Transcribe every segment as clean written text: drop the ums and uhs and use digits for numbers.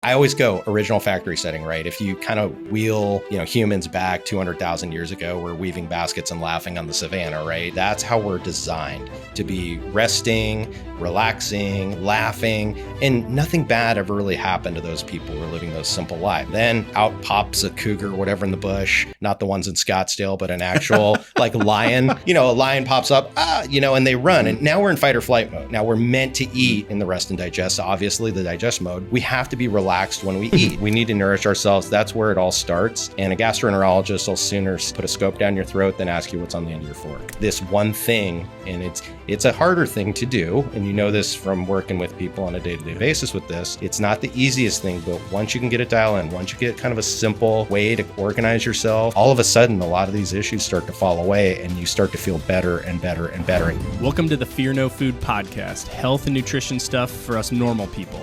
I always go original factory setting, right? If you kind of wheel, humans back 200,000 years ago, we're weaving baskets and laughing on the savannah, right? That's how we're designed to be resting, relaxing, laughing, and nothing bad ever really happened to those people who were living those simple lives. Then out pops a cougar, whatever, in the bush, not the ones in Scottsdale, but an actual like lion, a lion pops up, and they run. And now we're in fight or flight mode. Now we're meant to eat in the rest and digest, obviously the digest mode. We have to be relaxed when we eat. We need to nourish ourselves. That's where it all starts. And a gastroenterologist will sooner put a scope down your throat than ask you what's on the end of your fork. This one thing, and it's a harder thing to do. And you know this from working with people on a day-to-day basis with this. It's not the easiest thing, but once you can get it dialed in, once you get kind of a simple way to organize yourself, all of a sudden, a lot of these issues start to fall away and you start to feel better and better and better. Welcome to the Fear No Food podcast, health and nutrition stuff for us normal people.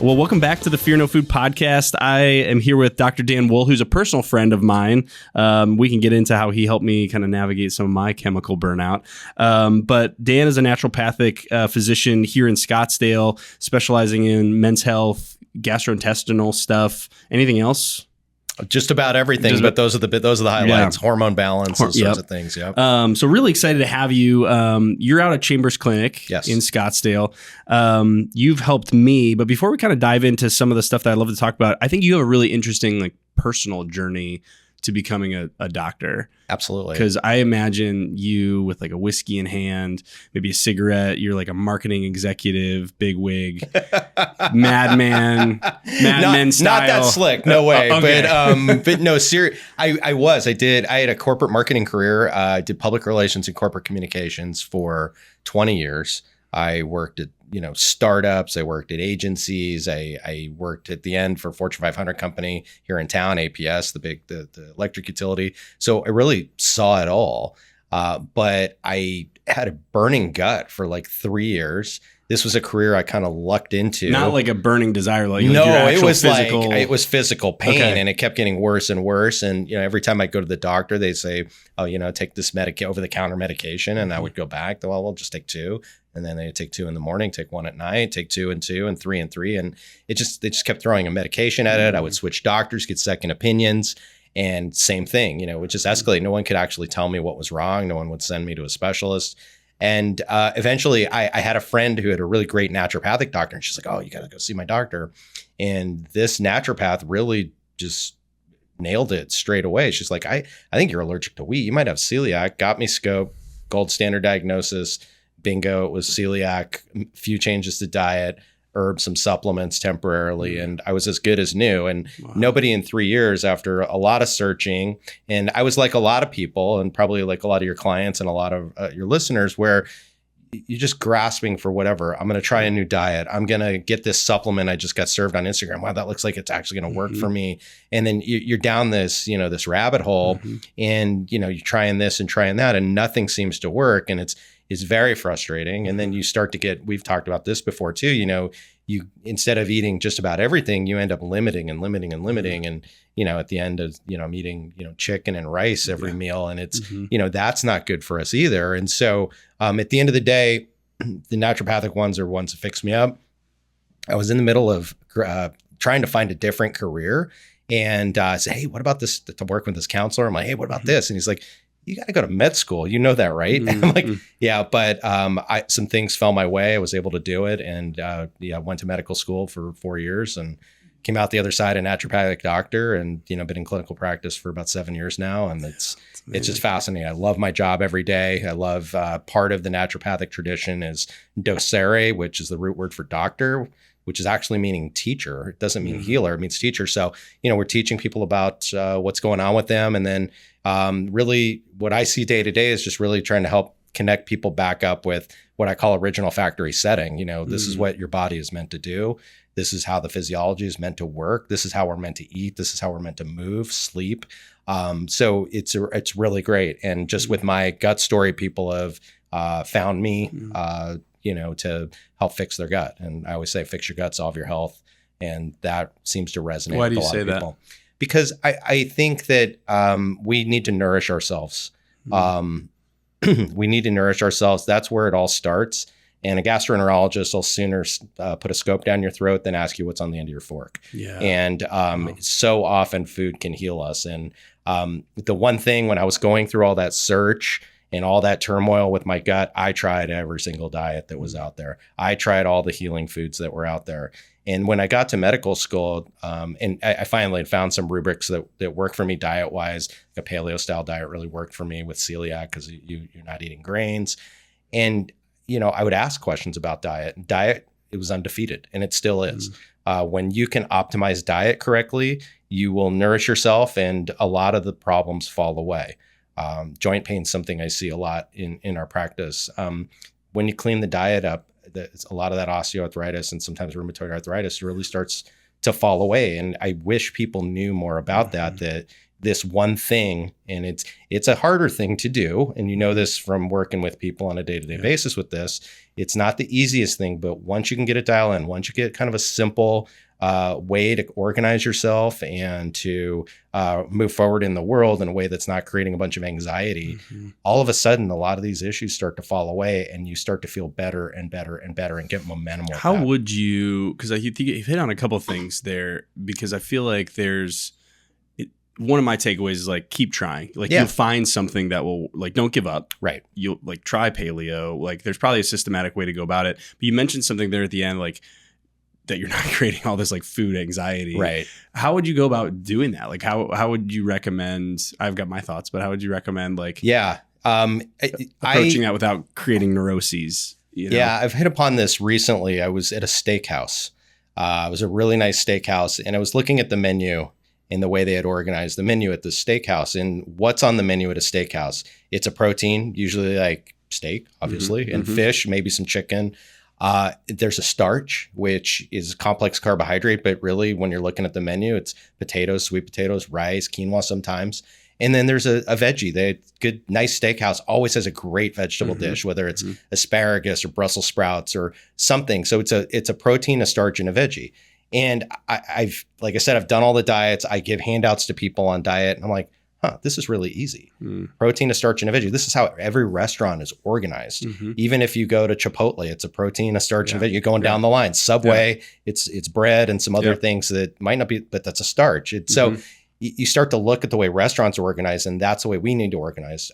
Well, welcome back to the Fear No Food podcast. I am here with Dr. Dan Wool, who's a personal friend of mine. We can get into how he helped me kind of navigate some of my chemical burnout. But Dan is a naturopathic physician here in Scottsdale, specializing in men's health, gastrointestinal stuff. Anything else? Just about everything, but those are the highlights. Yeah. Hormone balance, those sorts of things. Yeah. So really excited to have you. You're out at Chambers Clinic in Scottsdale. You've helped me, but before we kind of dive into some of the stuff that I love to talk about, I think you have a really interesting personal journey to becoming a doctor. Absolutely. Because I imagine you with a whiskey in hand, maybe a cigarette, you're like a marketing executive, big wig, madman style. Not that slick, no way. Okay. But no, serious. I had a corporate marketing career. I did public relations and corporate communications for 20 years. I worked at startups. I worked at agencies. I worked at the end for a Fortune 500 company here in town, APS, the electric utility. So I really saw it all. But I had a burning gut for 3 years. This was a career I kind of lucked into. Not like a burning desire, no, it was physical. It was physical pain, and it kept getting worse and worse. And every time I go to the doctor, they say, "Oh, take this over-the-counter medication," and I would go back. Well, we'll just take 2. And then they take 2 in the morning, take 1 at night, take 2 and 2 and 3 and 3. And they just kept throwing a medication at it. I would switch doctors, get second opinions, and same thing, it would just escalate. No one could actually tell me what was wrong. No one would send me to a specialist. And eventually I had a friend who had a really great naturopathic doctor. And she's like, "Oh, you got to go see my doctor." And this naturopath really just nailed it straight away. She's like, I think you're allergic to wheat. You might have celiac. Got me scoped, gold standard diagnosis. Bingo, it was celiac, few changes to diet, herbs, some supplements temporarily, and I was as good as new. And Nobody in 3 years, after a lot of searching, and I was like a lot of people, and probably like a lot of your clients and a lot of your listeners, where you're just grasping for whatever. I'm going to try a new diet. I'm going to get this supplement I just got served on Instagram. Wow, that looks like it's actually going to work for me. And then you're down this, this rabbit hole, and you're trying this and trying that, and nothing seems to work. And it's very frustrating. And then you start to we've talked about this before too, you instead of eating just about everything, you end up limiting. And at the end of, I'm eating, chicken and rice every meal. And it's, that's not good for us either. And so at the end of the day, the naturopathic ones are ones that fix me up. I was in the middle of trying to find a different career, and I said, "Hey, what about this to work with this counselor?" I'm like, "Hey, what about this?" And he's like, "You got to go to med school. You know that, right?" And I'm like, "Yeah," but some things fell my way. I was able to do it, and went to medical school for 4 years and came out the other side a naturopathic doctor, and been in clinical practice for about 7 years now. And it's just fascinating. I love my job every day. I love part of the naturopathic tradition is docere, which is the root word for doctor, which is actually meaning teacher. It doesn't mean healer, it means teacher. So, we're teaching people about what's going on with them. And then really what I see day to day is just really trying to help connect people back up with what I call original factory setting. This is what your body is meant to do. This is how the physiology is meant to work. This is how we're meant to eat. This is how we're meant to move, sleep. So it's really great. And just with my gut story, people have found me, to help fix their gut. And I always say, fix your gut, solve your health. And that seems to resonate with a lot of people. Because I think that we need to nourish ourselves. We need to nourish ourselves. That's where it all starts. And a gastroenterologist will sooner put a scope down your throat than ask you what's on the end of your fork. Yeah. And so often food can heal us. And the one thing when I was going through all that search and all that turmoil with my gut, I tried every single diet that was out there. I tried all the healing foods that were out there. And when I got to medical school, and I finally had found some rubrics that work for me diet-wise. A paleo-style diet really worked for me with celiac because you're not eating grains. And, I would ask questions about diet. Diet, it was undefeated, and it still is. When you can optimize diet correctly, you will nourish yourself, and a lot of the problems fall away. Joint pain is something I see a lot in our practice. When you clean the diet up, a lot of that osteoarthritis and sometimes rheumatoid arthritis really starts to fall away. And I wish people knew more about that this one thing, and it's a harder thing to do. And this from working with people on a day-to-day basis with this, it's not the easiest thing, but once you can get it dialed in, once you get kind of a simple way to organize yourself and to move forward in the world in a way that's not creating a bunch of anxiety, all of a sudden, a lot of these issues start to fall away and you start to feel better and better and better and get momentum. How would you, because I think you've hit on a couple of things there, because I feel like one of my takeaways is keep trying. You'll find something that will don't give up. Right. You'll try paleo. There's probably a systematic way to go about it. But you mentioned something there at the end, that you're not creating all this food anxiety. Right. How would you go about doing that? How would you recommend, I've got my thoughts, but how would you recommend approaching that without creating neuroses? Yeah, I've hit upon this recently. I was at a steakhouse. It was a really nice steakhouse, and I was looking at the menu and the way they had organized the menu at the steakhouse. And what's on the menu at a steakhouse? It's a protein, usually steak, obviously, and fish, maybe some chicken. There's a starch, which is complex carbohydrate, but really when you're looking at the menu, it's potatoes, sweet potatoes, rice, quinoa sometimes. And then there's a veggie. Nice steakhouse always has a great vegetable dish, whether it's asparagus or Brussels sprouts or something. So it's a protein, a starch, and a veggie. And I've done all the diets. I give handouts to people on diet, and I'm like, this is really easy. Protein, a starch, and a veggie. This is how every restaurant is organized. Even if you go to Chipotle, it's a protein, a starch, and a veggie. You're going down the line. Subway, it's bread and some other things that might not be, but that's a starch. So you start to look at the way restaurants are organized, and that's the way we need to organize.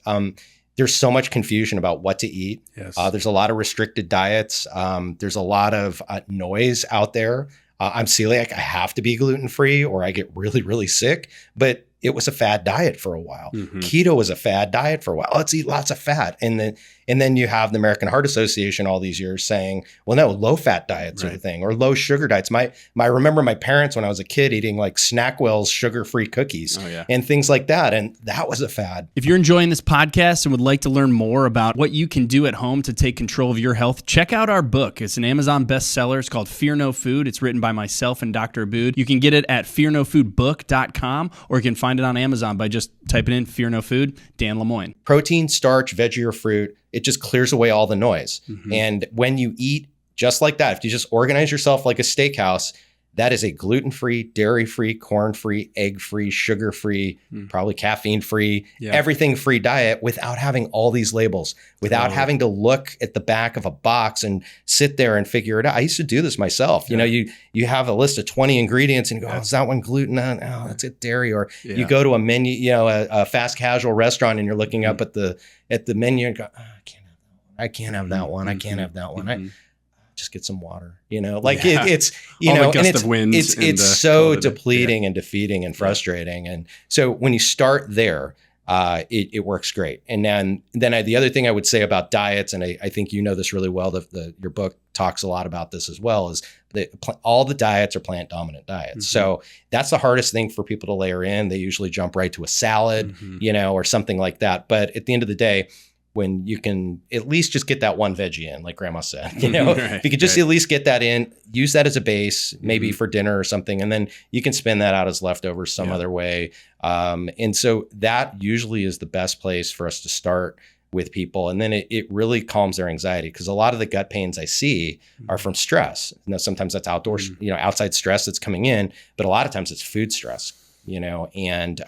There's so much confusion about what to eat. Yes. There's a lot of restricted diets. There's a lot of noise out there. I'm celiac. I have to be gluten-free or I get really, really sick. But it was a fad diet for a while. Keto was a fad diet for a while. Let's eat lots of fat. And then you have the American Heart Association all these years saying, well, no, low-fat diets are the thing, or low-sugar diets. I remember my parents when I was a kid eating Snackwell's sugar-free cookies and things like that. And that was a fad. If you're enjoying this podcast and would like to learn more about what you can do at home to take control of your health, check out our book. It's an Amazon bestseller. It's called Fear No Food. It's written by myself and Dr. Abood. You can get it at fearnofoodbook.com, or you can find it on Amazon by just typing in Fear No Food, Dan Lemoyne. Protein, starch, veggie, or fruit, it just clears away all the noise. And when you eat just like that, if you just organize yourself like a steakhouse, that is a gluten-free, dairy-free, corn-free, egg-free, sugar-free, probably caffeine-free, everything-free diet without having all these labels, without having to look at the back of a box and sit there and figure it out. I used to do this myself. You have a list of 20 ingredients and you go, is that one gluten? Oh, that's it, dairy. Or you go to a menu, a fast casual restaurant, and you're looking up at the menu and go, I can't have that one. I can't have that one. Just get some water, it's, and it's so depleting and defeating and frustrating. And so when you start there, it works great. And then the other thing I would say about diets, and I think this really well, your book talks a lot about this as well, is that all the diets are plant dominant diets. So that's the hardest thing for people to layer in. They usually jump right to a salad, or something like that. But at the end of the day, when you can at least just get that one veggie in, like grandma said, if you could just at least get that in, use that as a base, maybe for dinner or something, and then you can spin that out as leftovers some other way. And so that usually is the best place for us to start with people. And then it really calms their anxiety, because a lot of the gut pains I see are from stress. Sometimes that's outdoor, outside stress that's coming in, but a lot of times it's food stress. And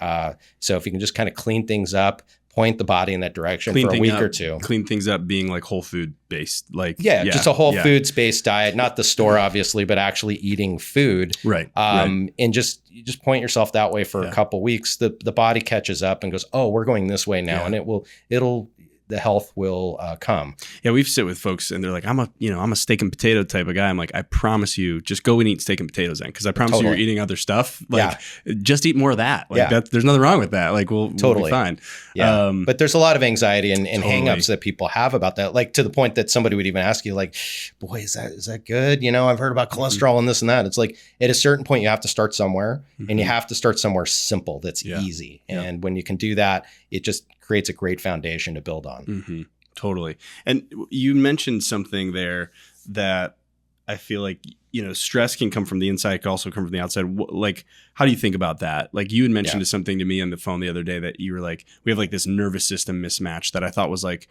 so if you can just kind of clean things up, point the body in that direction for a week or two. Clean things up being like whole food based, like just a whole foods based diet, not the store obviously, but actually eating food. Right. And you just point yourself that way for a couple weeks. The body catches up and goes, oh, we're going this way now, and the health will come. Yeah, we've sit with folks and they're like, I'm a steak and potato type of guy. I'm like, I promise you, just go and eat steak and potatoes then, because I promise you, you're eating other stuff. Like, just eat more of that. Like, there's nothing wrong with that. Like, we'll be fine. Yeah, but there's a lot of anxiety and hangups that people have about that. Like, to the point that somebody would even ask you, like, boy, is that good? I've heard about cholesterol and this and that. It's like, at a certain point, you have to start somewhere, and you have to start somewhere simple that's easy. And when you can do that, it just creates a great foundation to build on. Mm-hmm. Totally. And you mentioned something there that I feel like, stress can come from the inside, it can also come from the outside. Like, how do you think about that? Like, you had mentioned something to me on the phone the other day that you were like, we have like this nervous system mismatch that I thought was like,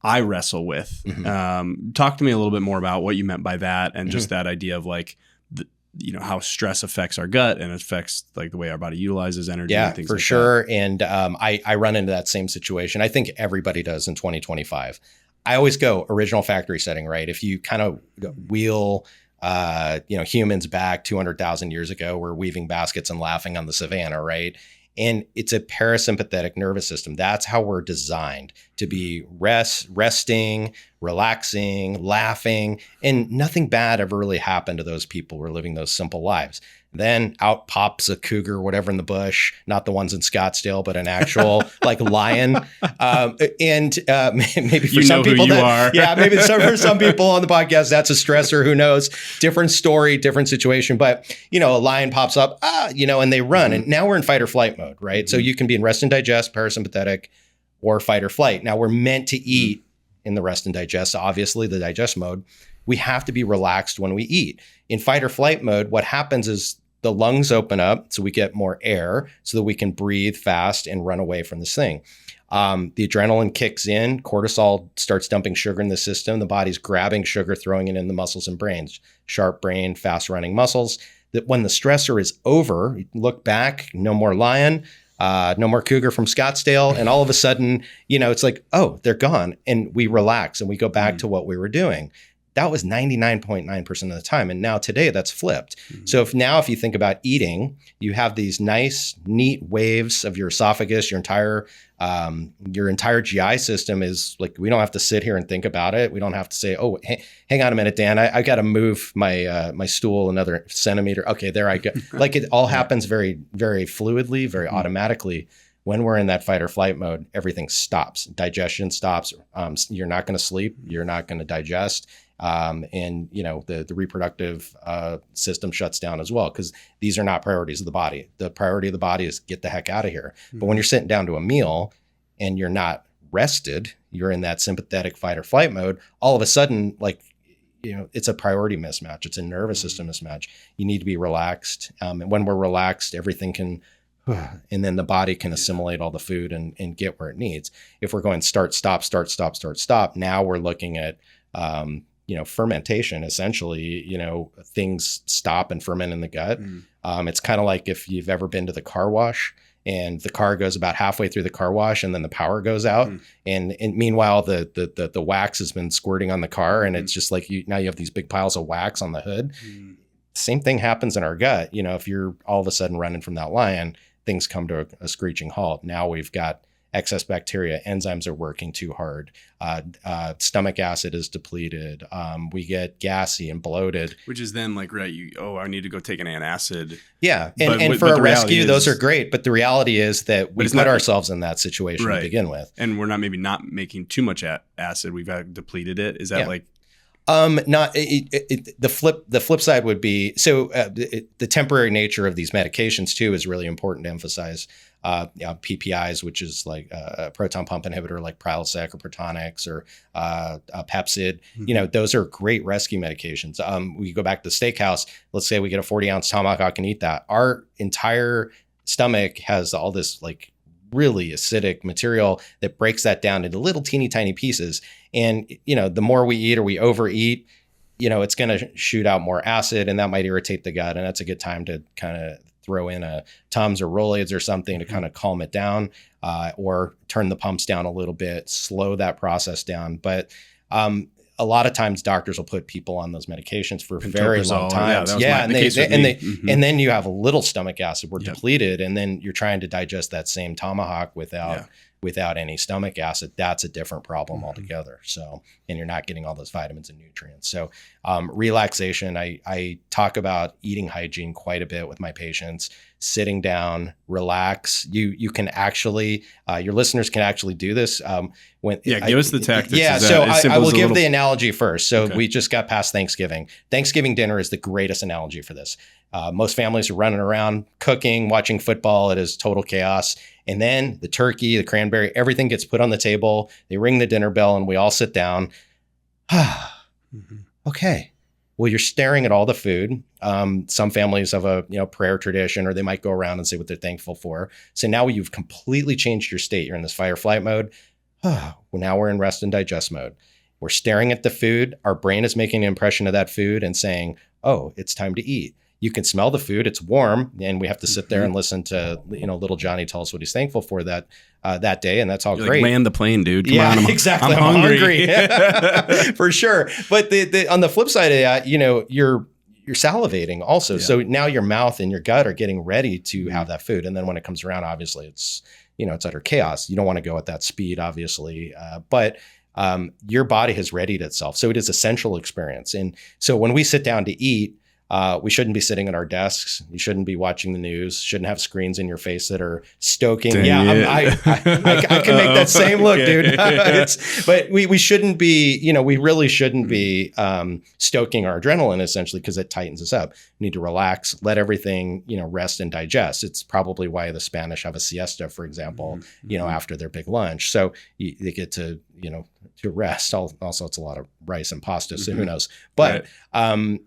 I wrestle with. Mm-hmm. Talk to me a little bit more about what you meant by that, and just that idea of like, how stress affects our gut and affects like the way our body utilizes energy. And things for like sure. That. And I run into that same situation. I think everybody does in 2025. I always go original factory setting, right? If you kind of wheel, humans back 200,000 years ago, we're weaving baskets and laughing on the savannah, right? And it's a parasympathetic nervous system. That's how we're designed to be resting, relaxing, laughing, and nothing bad ever really happened to those people who were living those simple lives. Then out pops a cougar, whatever, in the bush, not the ones in Scottsdale, but an actual like lion. Maybe for some people, maybe for some people on the podcast, that's a stressor. Who knows? Different story, different situation. But, a lion pops up, and they run. And now we're in fight or flight mode, right? So you can be in rest and digest, parasympathetic, or fight or flight. Now we're meant to eat in the rest and digest, obviously the digest mode. We have to be relaxed when we eat. In fight or flight mode, what happens is the lungs open up so we get more air so that we can breathe fast and run away from this thing. The adrenaline kicks in, cortisol starts dumping sugar in the system. The body's grabbing sugar, throwing it in the muscles and brains, sharp brain, fast running muscles. That when the stressor is over, you look back, no more lion, no more cougar from Scottsdale. And all of a sudden, it's like, oh, they're gone. And we relax and we go back to what we were doing. That was 99.9% of the time. And now today that's flipped. Mm-hmm. So if you think about eating, you have these nice, neat waves of your esophagus, your entire GI system is like, we don't have to sit here and think about it. We don't have to say, oh, hang on a minute, Dan, I got to move my stool another centimeter. Okay, there I go. Like, it all happens very, very fluidly, very automatically. When we're in that fight or flight mode, everything stops. Digestion stops. You're not going to sleep. You're not going to digest. And the reproductive system shuts down as well, because these are not priorities of the body. The priority of the body is get the heck out of here. Mm-hmm. But when you're sitting down to a meal and you're not rested, you're in that sympathetic fight or flight mode, all of a sudden, it's a priority mismatch. It's a nervous system mismatch. You need to be relaxed. And when we're relaxed, everything can, and then the body can assimilate all the food and get where it needs. If we're going start, stop, now we're looking at, fermentation, essentially, things stop and ferment in the gut. It's kind of like if you've ever been to the car wash and the car goes about halfway through the car wash and then the power goes out. And meanwhile, the wax has been squirting on the car. And it's just like, now you have these big piles of wax on the hood. Same thing happens in our gut. If you're all of a sudden running from that lion, things come to a screeching halt. Now we've got excess bacteria, enzymes are working too hard, stomach acid is depleted, we get gassy and bloated. Which is then like, right, I need to go take an antacid. Yeah, and for a rescue, those are great, but the reality is that we put ourselves in that situation to begin with. And we're not making too much acid, we've depleted it. Is that like... The flip side would be, the temporary nature of these medications too is really important to emphasize. PPIs, which is like a proton pump inhibitor like Prilosec or Protonix or Pepcid, those are great rescue medications. We go back to the steakhouse, let's say we get a 40-ounce tomahawk and eat that. Our entire stomach has all this like really acidic material that breaks that down into little teeny tiny pieces. And, the more we eat or we overeat, it's going to shoot out more acid, and that might irritate the gut. And that's a good time to kind of throw in a Tums or Rolaids or something to kind of calm it down, or turn the pumps down a little bit, slow that process down. But a lot of times doctors will put people on those medications for very long times. And then you have a little stomach acid. We're depleted, and then you're trying to digest that same tomahawk without any stomach acid. That's a different problem altogether. So, and you're not getting all those vitamins and nutrients. So, relaxation, I talk about eating hygiene quite a bit with my patients. Sitting down, relax. You can actually, your listeners can actually do this. Give us the tactics. Yeah, so I will give the analogy first. So we just got past Thanksgiving. Thanksgiving dinner is the greatest analogy for this. Most families are running around, cooking, watching football. It is total chaos. And then the turkey, the cranberry, everything gets put on the table. They ring the dinner bell and we all sit down. Okay. Well, you're staring at all the food. Some families have a prayer tradition, or they might go around and say what they're thankful for. So now you've completely changed your state. You're in this fight or flight mode. Well, now we're in rest and digest mode. We're staring at the food. Our brain is making an impression of that food and saying, oh, it's time to eat. You can smell the food. It's warm. And we have to sit there and listen to, little Johnny tell us what he's thankful for that day. And that's all great. Land the plane, dude. Come on. Exactly. I'm hungry. For sure. But on the flip side of that, you're salivating also. Yeah. So now your mouth and your gut are getting ready to have that food. And then when it comes around, obviously it's utter chaos. You don't want to go at that speed, obviously. But your body has readied itself. So it is a central experience. And so when we sit down to eat, we shouldn't be sitting at our desks. You shouldn't be watching the news. Shouldn't have screens in your face that are stoking. Dang I can make that same look, dude. But we shouldn't be, we really shouldn't be stoking our adrenaline essentially, because it tightens us up. We need to relax, let everything, rest and digest. It's probably why the Spanish have a siesta, for example, after their big lunch. So they get to, to rest. Also, it's a lot of rice and pasta, so who knows? But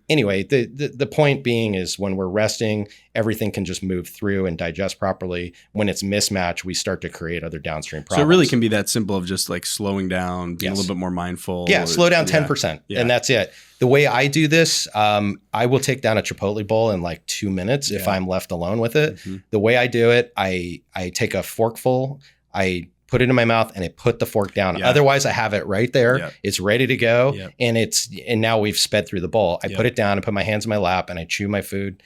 anyway, the point being is when we're resting, everything can just move through and digest properly. When it's mismatch, we start to create other downstream problems. So it really can be that simple of just like slowing down, being a little bit more mindful. Yeah, slow down 10%, and that's it. The way I do this, I will take down a Chipotle bowl in like 2 minutes if I'm left alone with it. The way I do it, I take a forkful, I put it in my mouth, and I put the fork down. Otherwise, I have it right there. It's ready to go. And now we've sped through the bowl. I put it down, I put my hands in my lap, and I chew my food.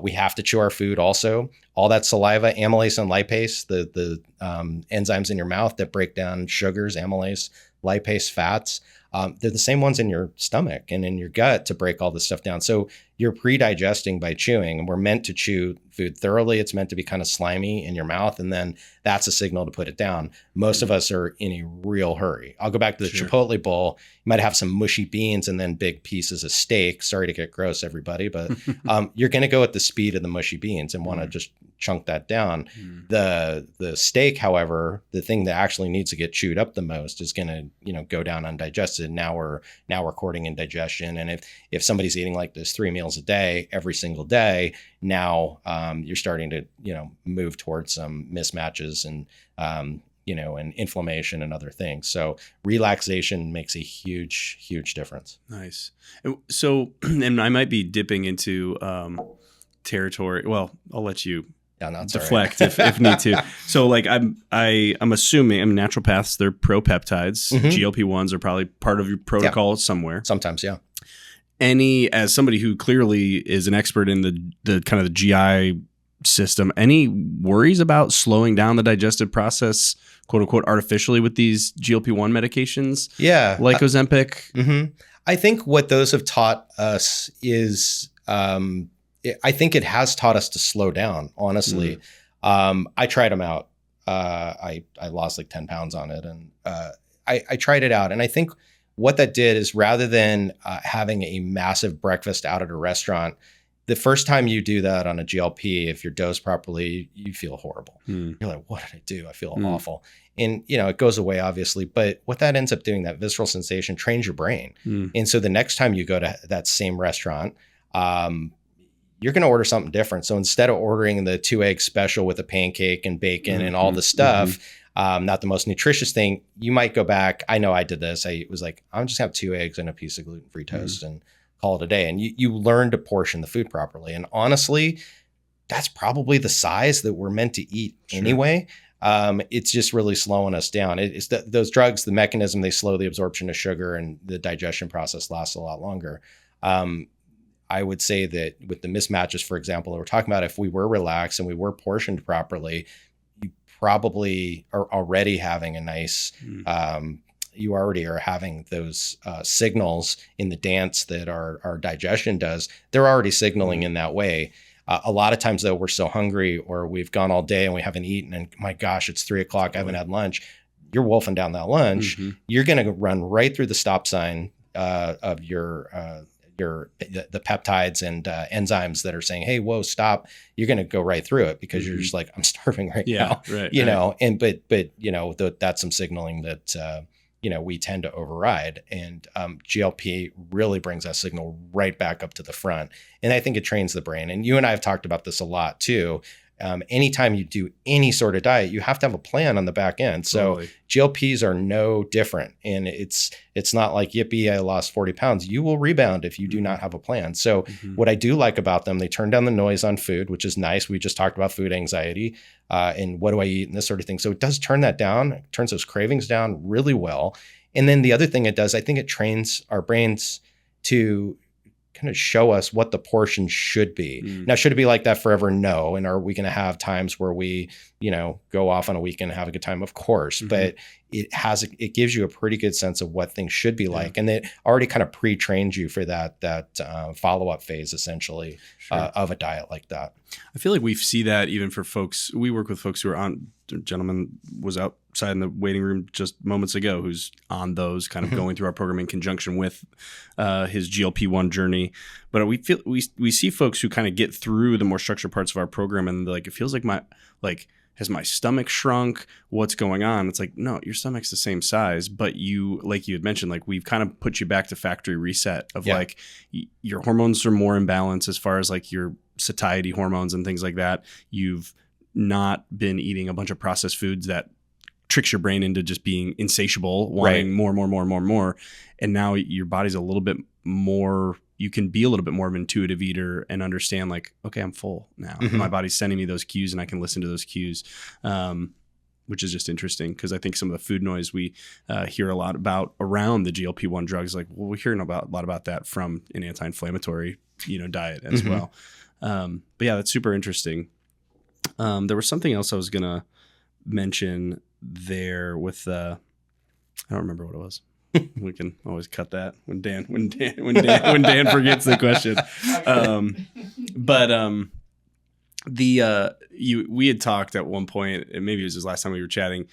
We have to chew our food also. All that saliva, amylase and lipase, the enzymes in your mouth that break down sugars, amylase, lipase, fats, they're the same ones in your stomach and in your gut to break all this stuff down. So you're pre-digesting by chewing, and we're meant to chew food thoroughly. It's meant to be kind of slimy in your mouth, and then that's a signal to put it down. Most of us are in a real hurry. I'll go back to the Chipotle bowl. You might have some mushy beans and then big pieces of steak. Sorry to get gross, everybody, but you're going to go at the speed of the mushy beans and want to just chunk that down. The steak, however, the thing that actually needs to get chewed up the most is going to, go down undigested. Now we're courting indigestion. And if somebody's eating like this 3 meals a day, every single day, now you're starting to, move towards some mismatches and, and inflammation and other things. So relaxation makes a huge, huge difference. Nice. So, and I might be dipping into territory. Well, I'll let you deflect if need to. So like I'm assuming naturopaths, they're pro-peptides. GLP-1s are probably part of your protocol somewhere. Sometimes, yeah. As somebody who clearly is an expert in the kind of the GI system, any worries about slowing down the digestive process, quote unquote, artificially with these GLP-1 medications? Yeah. Like Ozempic? I think what those have taught us is, I think it has taught us to slow down, honestly. I tried them out. I lost like 10 pounds on it, and I tried it out. And I think what that did is, rather than having a massive breakfast out at a restaurant, the first time you do that on a GLP, if you're dosed properly, you feel horrible. You're like, what did I do? I feel awful. And, it goes away, obviously. But what that ends up doing, that visceral sensation, trains your brain. And so the next time you go to that same restaurant, you're going to order something different. So instead of ordering the 2-egg special with a pancake and bacon and all the stuff, not the most nutritious thing, you might go back. I know I did this. I was like, I'm just going to have 2 eggs and a piece of gluten-free toast and call it a day. And you learn to portion the food properly. And honestly, that's probably the size that we're meant to eat anyway. It's just really slowing us down. It's those drugs, the mechanism, they slow the absorption of sugar, and the digestion process lasts a lot longer. I would say that with the mismatches, for example, that we're talking about, if we were relaxed and we were portioned properly, you probably are already having a nice, you already are having those signals in the dance that our digestion does. They're already signaling in that way. A lot of times, though, we're so hungry, or we've gone all day and we haven't eaten, and my gosh, it's 3 o'clock, I haven't had lunch. You're wolfing down that lunch. You're going to run right through the stop sign of the peptides and enzymes that are saying, hey, whoa, stop. You're going to go right through it because you're just like, I'm starving right now. You know, and but you know, that's some signaling that you know, we tend to override, and GLP really brings that signal right back up to the front. And I think it trains the brain. And you and I have talked about this a lot too. Anytime you do any sort of diet, you have to have a plan on the back end. So GLPs are no different. And it's not like, yippee, I lost 40 pounds. You will rebound if you do not have a plan. So what I do like about them, they turn down the noise on food, which is nice. We just talked about food anxiety and what do I eat and this sort of thing. So it does turn that down, it turns those cravings down really well. And then the other thing it does, I think it trains our brains to kind of show us what the portion should be. Now, should it be like that forever? No. And are we going to have times where we, you know, go off on a weekend and have a good time? Of course. But it gives you a pretty good sense of what things should be like. And it already kind of pre-trains you for that follow-up phase, essentially, of a diet like that. I feel like we see that even for folks. We work with folks who are on, a gentleman was outside in the waiting room just moments ago who's on those, kind of going through our program in conjunction with his GLP-1 journey. But we see folks who kind of get through the more structured parts of our program, and like, it feels like has my stomach shrunk? What's going on? It's like, no, your stomach's the same size, but you, like you had mentioned, like, we've kind of put you back to factory reset of like your hormones are more in balance as far as like your satiety hormones and things like that. You've not been eating a bunch of processed foods that tricks your brain into just being insatiable, wanting more. And now your body's a little bit more, you can be a little bit more of an intuitive eater and understand like, okay, I'm full now. My body's sending me those cues and I can listen to those cues, which is just interesting because I think some of the food noise we hear a lot about around the GLP-1 drugs, like, well, we're hearing a lot about that from an anti-inflammatory, diet as well. But yeah, that's super interesting. There was something else I was going to mention there with, I don't remember what it was. We can always cut that when Dan forgets the question. We had talked at one point, and maybe it was his last time we were chatting,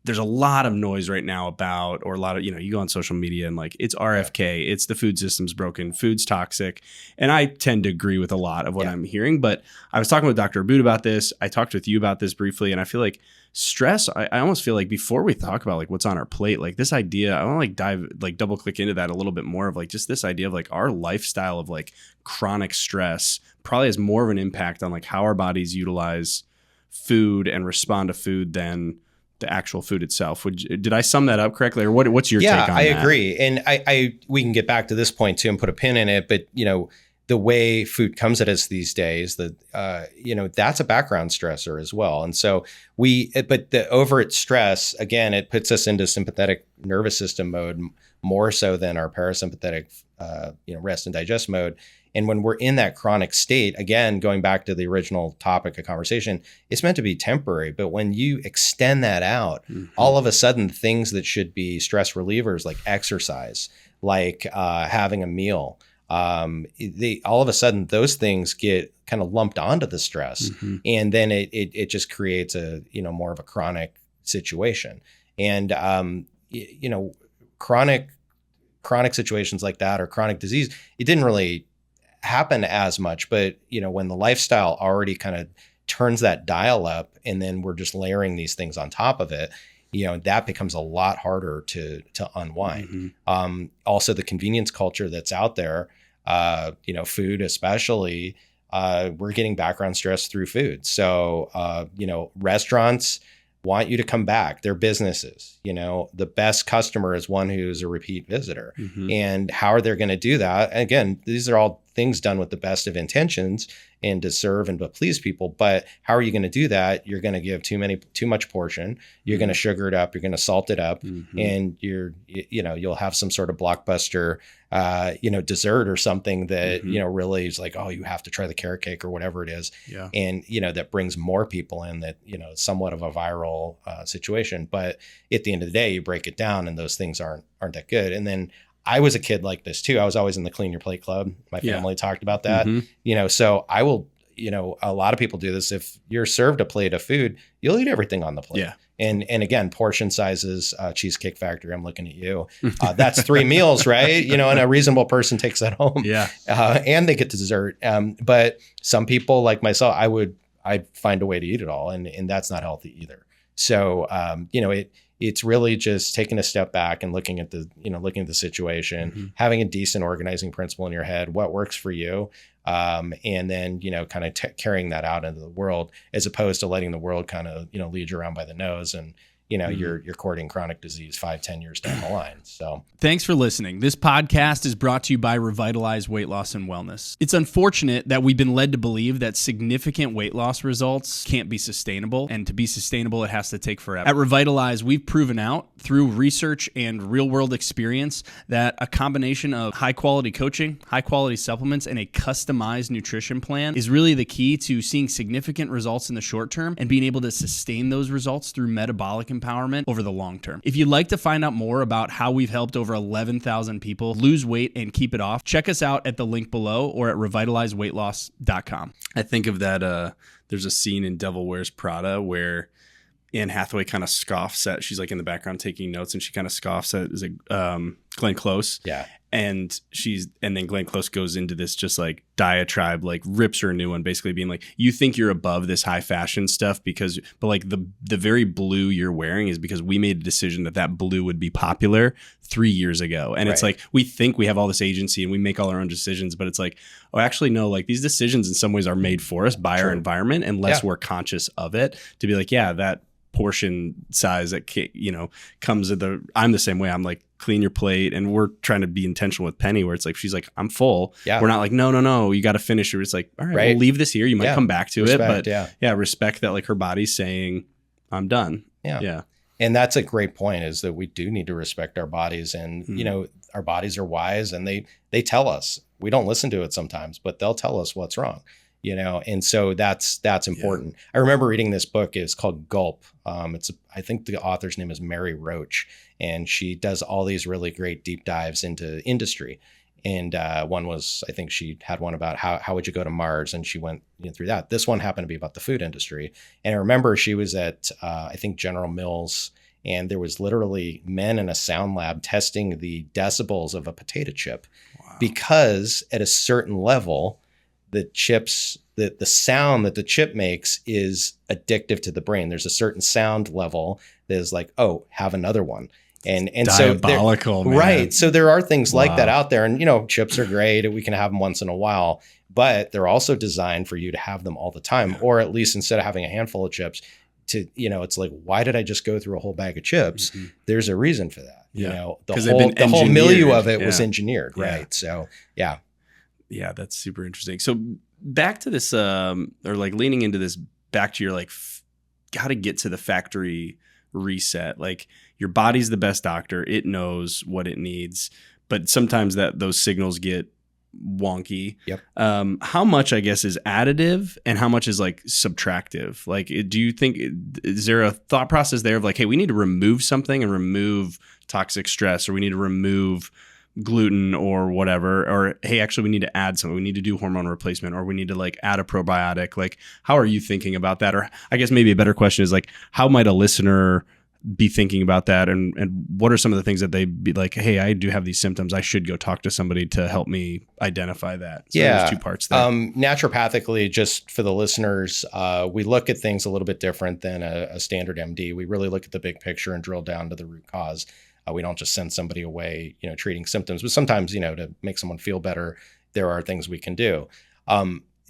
there's a lot of noise right now about, or a lot of, you go on social media and like, it's RFK, it's the food system's broken, food's toxic. And I tend to agree with a lot of what I'm hearing, but I was talking with Dr. Abood about this. I talked with you about this briefly, and I feel like stress, I almost feel like before we talk about like what's on our plate, like this idea, I want to double click into that a little bit more of like just this idea of like our lifestyle of like chronic stress probably has more of an impact on like how our bodies utilize food and respond to food than the actual food itself. Did I sum that up correctly, or what's your take on that? Yeah, I agree. And we can get back to this point too and put a pin in it, but the way food comes at us these days, that's a background stressor as well. And so but the overit stress, again, it puts us into sympathetic nervous system mode more so than our parasympathetic, rest and digest mode. And when we're in that chronic state, again, going back to the original topic of conversation, it's meant to be temporary. But when you extend that out, all of a sudden, things that should be stress relievers like exercise, like having a meal, all of a sudden, those things get kind of lumped onto the stress. And then it just creates a, more of a chronic situation. And, chronic situations like that, or chronic disease, it didn't really happen as much, but when the lifestyle already kind of turns that dial up, and then we're just layering these things on top of it, that becomes a lot harder to unwind. Also, the convenience culture that's out there, food especially, we're getting background stress through food. So restaurants want you to come back. They're businesses. The best customer is one who's a repeat visitor. And how are they going to do that? And again, these are all things done with the best of intentions and to serve and to please people. But how are you going to do that? You're going to give too much portion. You're going to sugar it up. You're going to salt it up, and you'll have some sort of blockbuster, dessert or something that, really is like, oh, you have to try the carrot cake or whatever it is. Yeah. And, that brings more people in, that, somewhat of a viral situation. But at the end of the day, you break it down and those things aren't that good. And then I was a kid like this too. I was always in the Clean Your Plate Club. My family talked about that, so I will, a lot of people do this. If you're served a plate of food, you'll eat everything on the plate. Yeah. And again, portion sizes, Cheesecake Factory, I'm looking at you. That's 3 meals, right? And a reasonable person takes that home. Yeah. And they get dessert. But some people like myself, I'd find a way to eat it all. And that's not healthy either. So, it's really just taking a step back and looking at the situation, having a decent organizing principle in your head, what works for you. And then, kind of carrying that out into the world, as opposed to letting the world kind of, lead you around by the nose and, you're courting chronic disease 5-10 years down the line. So thanks for listening. This podcast is brought to you by Revitalize Weight Loss and Wellness. It's unfortunate that we've been led to believe that significant weight loss results can't be sustainable. And to be sustainable, it has to take forever. At Revitalize, we've proven out through research and real world experience that a combination of high quality coaching, high quality supplements, and a customized nutrition plan is really the key to seeing significant results in the short term and being able to sustain those results through metabolic empowerment over the long term. If you'd like to find out more about how we've helped over 11,000 people lose weight and keep it off, check us out at the link below or at revitalizeweightloss.com. I think of that, there's a scene in Devil Wears Prada where Anne Hathaway kind of scoffs at, she's like in the background taking notes, and she kind of scoffs at, is it Glenn Close? Yeah. And then Glenn Close goes into this just like diatribe, like rips her a new one, basically being like, you think you're above this high fashion stuff but like the very blue you're wearing is because we made a decision that blue would be popular 3 years ago. And It's like, we think we have all this agency and we make all our own decisions, but it's like, oh, actually, no, like these decisions in some ways are made for us by our environment, unless we're conscious of it, to be like, yeah, that portion size that comes at I'm the same way. I'm like, clean your plate, and we're trying to be intentional with Penny, where it's like, she's like, I'm full. Yeah. We're not like, no, you got to finish it. It's like, all right, we'll leave this here. You might come back to it, but respect that, like her body's saying, I'm done. Yeah. And that's a great point, is that we do need to respect our bodies, and our bodies are wise, and they tell us. We don't listen to it sometimes, but they'll tell us what's wrong. And so that's important. Yeah. I remember reading this book. It's called Gulp. I think the author's name is Mary Roach, and she does all these really great deep dives into industry. And one was, I think she had one about how would you go to Mars, and she went through that. This one happened to be about the food industry. And I remember she was at, I think, General Mills, and there was literally men in a sound lab testing the decibels of a potato chip. Wow. Because at a certain level, the chips, the sound that the chip makes is addictive to the brain. There's a certain sound level that is like, oh, have another one. And diabolical, so right. So there are things like that out there, and chips are great. We can have them once in a while, but they're also designed for you to have them all the time, or at least instead of having a handful of chips, it's like, why did I just go through a whole bag of chips? Mm-hmm. There's a reason for that. The whole milieu of it was engineered, right? So yeah. Yeah, that's super interesting. So back to this, or like leaning into this, back to your like, got to get to the factory reset. Like, your body's the best doctor. It knows what it needs, but sometimes those signals get wonky. Yep. How much, I guess, is additive and how much is like subtractive? Like, do you think, is there a thought process there of like, hey, we need to remove something and remove toxic stress, or we need to remove gluten or whatever, or hey, actually we need to add something, we need to do hormone replacement, or we need to like add a probiotic? Like, how are you thinking about that? Or I guess maybe a better question is like, how might a listener be thinking about that, and what are some of the things that they be like, hey, I do have these symptoms, I should go talk to somebody to help me identify that? So there's 2 parts there. Naturopathically, just for the listeners, we look at things a little bit different than a standard MD. We really look at the big picture and drill down to the root cause. We don't just send somebody away, treating symptoms, but sometimes, to make someone feel better, there are things we can do.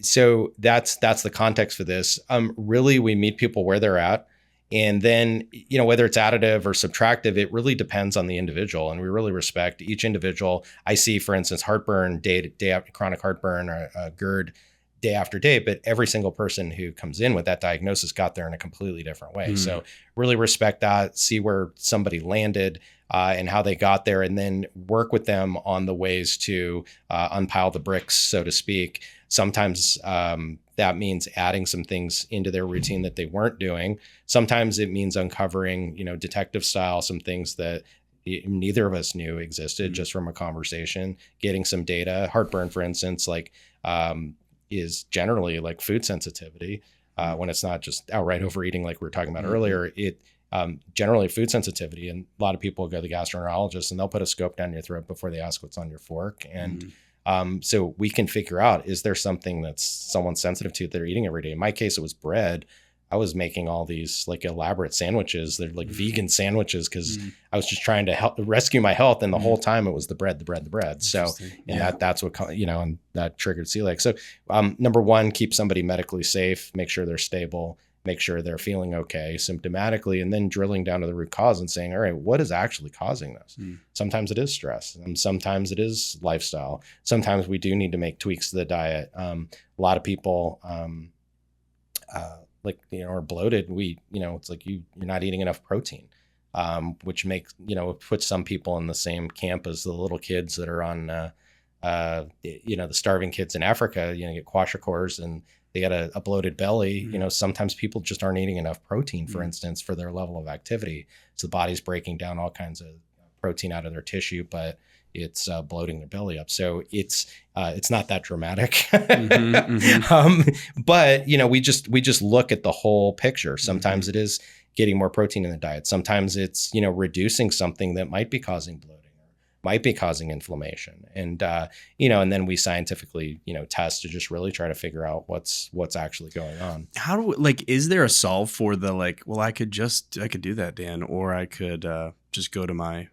So that's the context for this. Really, we meet people where they're at, And then, whether it's additive or subtractive, it really depends on the individual. And we really respect each individual. I see, for instance, heartburn, day after chronic heartburn or GERD day after day, but every single person who comes in with that diagnosis got there in a completely different way. So really respect that, see where somebody landed and how they got there, and then work with them on the ways to unpile the bricks, so to speak. Sometimes that means adding some things into their routine that they weren't doing. Sometimes it means uncovering, detective style, some things that neither of us knew existed just from a conversation, getting some data. Heartburn, for instance, is generally like food sensitivity. When it's not just outright overeating like we were talking about earlier, it generally food sensitivity. And a lot of people go to the gastroenterologist and they'll put a scope down your throat before they ask what's on your fork. And so we can figure out, is there something that's someone sensitive to that they're eating every day? In my case, it was bread. I was making all these like elaborate sandwiches. They're like vegan sandwiches because I was just trying to rescue my health. And the whole time it was the bread. So, and that's what, and that triggered celiac. So number one, keep somebody medically safe, make sure they're stable, make sure they're feeling okay symptomatically, and then drilling down to the root cause and saying, all right, what is actually causing this? Sometimes it is stress, and sometimes it is lifestyle. Sometimes we do need to make tweaks to the diet. A lot of people, are bloated. It's like you're not eating enough protein, which makes, puts some people in the same camp as the little kids that are on, the starving kids in Africa, get kwashiorkors and they got a bloated belly. Sometimes people just aren't eating enough protein, for instance, for their level of activity. So the body's breaking down all kinds of protein out of their tissue, but it's bloating their belly up. So it's not that dramatic. But we just look at the whole picture. Sometimes it is getting more protein in the diet. Sometimes it's, reducing something that might be causing bloating or might be causing inflammation. And, and then we scientifically, test to just really try to figure out what's actually going on. How do is there a solve for the I could do that, Dan, or I could just go to my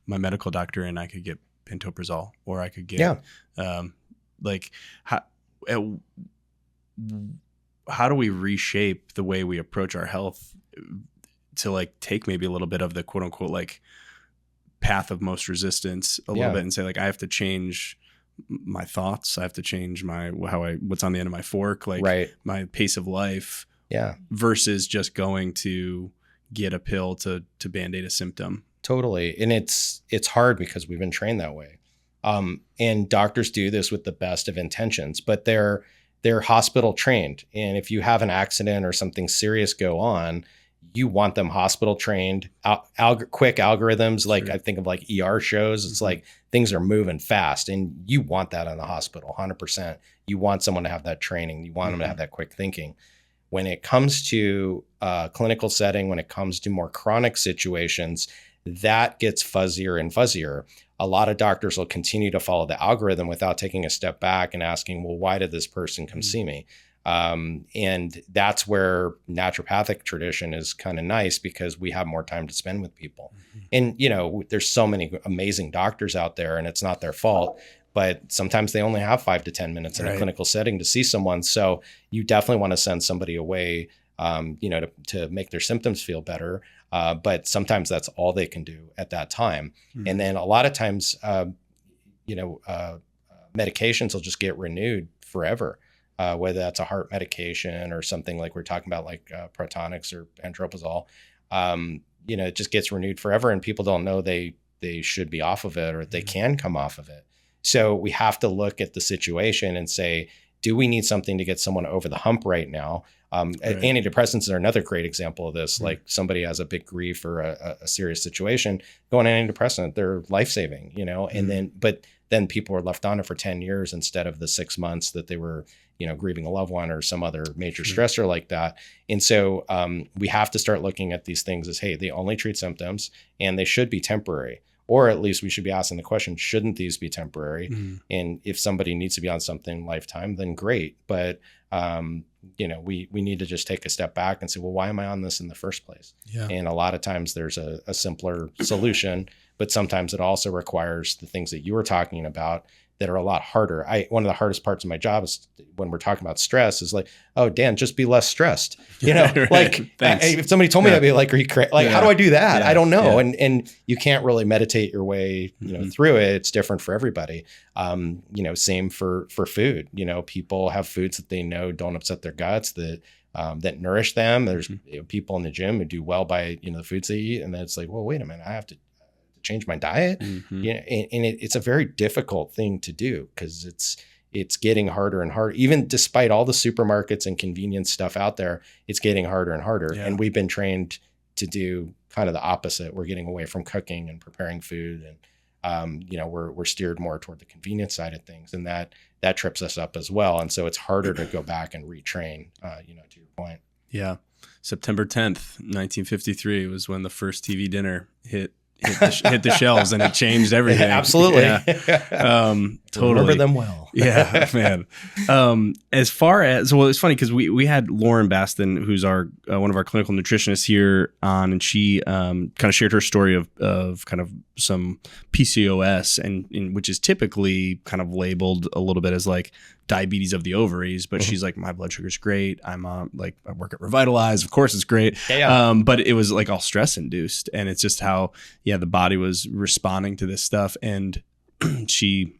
medical doctor and I could get pantoprazole, or I could get, how do we reshape the way we approach our health to take maybe a little bit of the quote unquote, path of most resistance a little bit and say I have to change my thoughts. I have to change what's on the end of my fork, my pace of life versus just going to get a pill to Band-Aid a symptom. Totally. And it's hard because we've been trained that way. And doctors do this with the best of intentions, but they're hospital trained. And if you have an accident or something serious go on, you want them hospital trained, quick algorithms. I think of ER shows. It's things are moving fast and you want that in the hospital 100%. You want someone to have that training. You want them to have that quick thinking. When it comes to clinical setting, when it comes to more chronic situations, that gets fuzzier and fuzzier. A lot of doctors will continue to follow the algorithm without taking a step back and asking, well, why did this person come see me? And that's where naturopathic tradition is kind of nice because we have more time to spend with people. And, there's so many amazing doctors out there and it's not their fault, but sometimes they only have 5 to 10 minutes in a clinical setting to see someone. So you definitely want to send somebody away, to make their symptoms feel better. But sometimes that's all they can do at that time. And then a lot of times, medications will just get renewed forever, whether that's a heart medication or something like we're talking about, Protonix or pantoprazole. It just gets renewed forever and people don't know they should be off of it or they can come off of it. So we have to look at the situation and say, do we need something to get someone over the hump right now? Antidepressants are another great example of this. Like somebody has a big grief or a serious situation, go on antidepressant, they're life-saving, and then people are left on it for 10 years instead of the 6 months that they were, grieving a loved one or some other major stressor like that. And so we have to start looking at these things as, hey, they only treat symptoms and they should be temporary. Or at least we should be asking the question, shouldn't these be temporary? And if somebody needs to be on something lifetime, then great. But, we need to just take a step back and say, well, why am I on this in the first place? And a lot of times there's a simpler solution, but sometimes it also requires the things that you were talking about, that are a lot harder. One of the hardest parts of my job is when we're talking about stress is like, oh, Dan, just be less stressed. Right. Like if somebody told me I'd be like, how do I do that? I don't know. And you can't really meditate your way, through it. It's different for everybody. Same for food. People have foods that they know don't upset their guts, that nourish them. There's people in the gym who do well by, the foods they eat. And then it's like, well, wait a minute, I have to change my diet. And it's a very difficult thing to do because it's getting harder and harder. Even despite all the supermarkets and convenience stuff out there, it's getting harder and harder. Yeah. And we've been trained to do kind of the opposite. We're getting away from cooking and preparing food, and we're steered more toward the convenience side of things, and that trips us up as well. And so it's harder to go back and retrain. To your point. Yeah, September 10th, 1953 was when the first TV dinner hit the shelves, and it changed everything. Absolutely. Yeah. Totally. Remember them well. Yeah, man. As far as, well, it's funny because we had Lauren Baston, who's our one of our clinical nutritionists here on, and she kind of shared her story of kind of some PCOS, and which is typically kind of labeled a little bit as like diabetes of the ovaries, but she's like, my blood sugar's great. I'm I work at Revitalize. Of course it's great. Yeah. But it was like all stress induced. And it's just how, the body was responding to this stuff. And she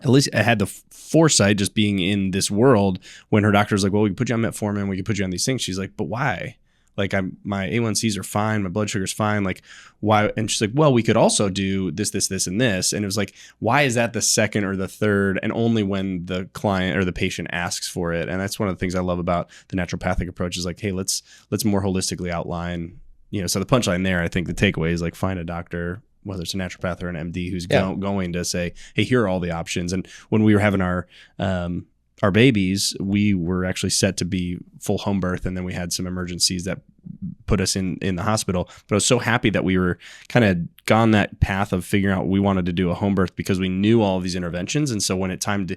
at least had the foresight, just being in this world, when her doctor was like, well, we can put you on metformin, we can put you on these things. She's like, but why? Like my A1Cs are fine. My blood sugar's fine. Like why? And she's like, well, we could also do this, and this. And it was like, why is that the second or the third? And only when the client or the patient asks for it. And that's one of the things I love about the naturopathic approach is like, hey, let's more holistically outline, so the punchline there, I think the takeaway is like, find a doctor, whether it's a naturopath or an MD, who's going to say, hey, here are all the options. And when we were having our babies, we were actually set to be full home birth, and then we had some emergencies that put us in the hospital. But I was so happy that we were kind of gone that path of figuring out we wanted to do a home birth because we knew all of these interventions. And so when it time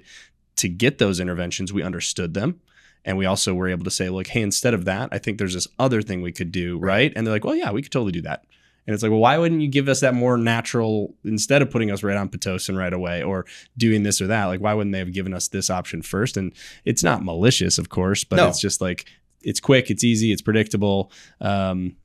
to get those interventions, we understood them. And we also were able to say, like, hey, instead of that, I think there's this other thing we could do, right? And they're like, well, yeah, we could totally do that. And it's like, well, why wouldn't you give us that more natural, instead of putting us right on Pitocin right away or doing this or that? Like, why wouldn't they have given us this option first? And it's not malicious, of course, but It's just like, it's quick, it's easy, it's predictable. And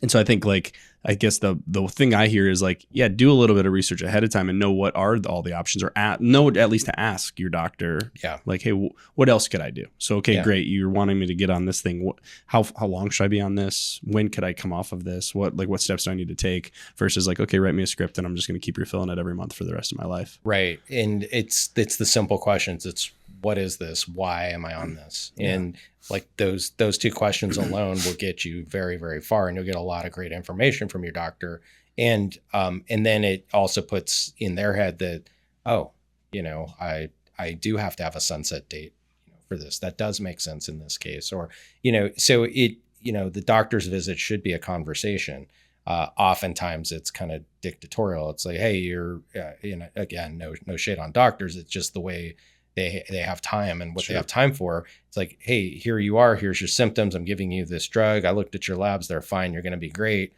so I think, like, I guess the thing I hear is like, do a little bit of research ahead of time and know what are all the options, or know at least to ask your doctor. Yeah. Like, hey, what else could I do? So, okay, great. You're wanting me to get on this thing. How long should I be on this? When could I come off of this? What steps do I need to take? Versus like, okay, write me a script and I'm just going to keep refilling it every month for the rest of my life. Right. And it's the simple questions. It's, what is this? Why am I on this? Yeah. And like those two questions alone will get you very, very far, and you'll get a lot of great information from your doctor. And then it also puts in their head that, I do have to have a sunset date for this. That does make sense in this case. Or, so the doctor's visit should be a conversation. Oftentimes it's kind of dictatorial. It's like, hey, you're, again, no shade on doctors. It's just the way they have time and what they have time for. It's like, hey, here you are. Here's your symptoms. I'm giving you this drug. I looked at your labs. They're fine. You're going to be great.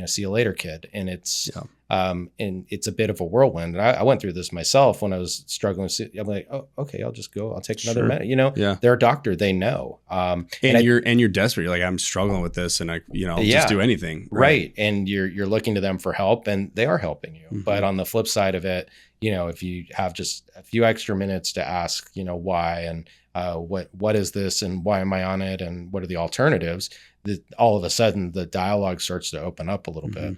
See you later, kid. And it's, and it's a bit of a whirlwind. And I went through this myself when I was struggling. I'm like, oh, okay, I'll just go. I'll take another minute. They're a doctor. They know. And you're desperate. You're like, I'm struggling with this, and I'll just do anything. Right. And you're looking to them for help, and they are helping you. Mm-hmm. But on the flip side of it, if you have just a few extra minutes to ask, why, and what is this, and why am I on it, and what are the alternatives, all of a sudden the dialogue starts to open up a little bit.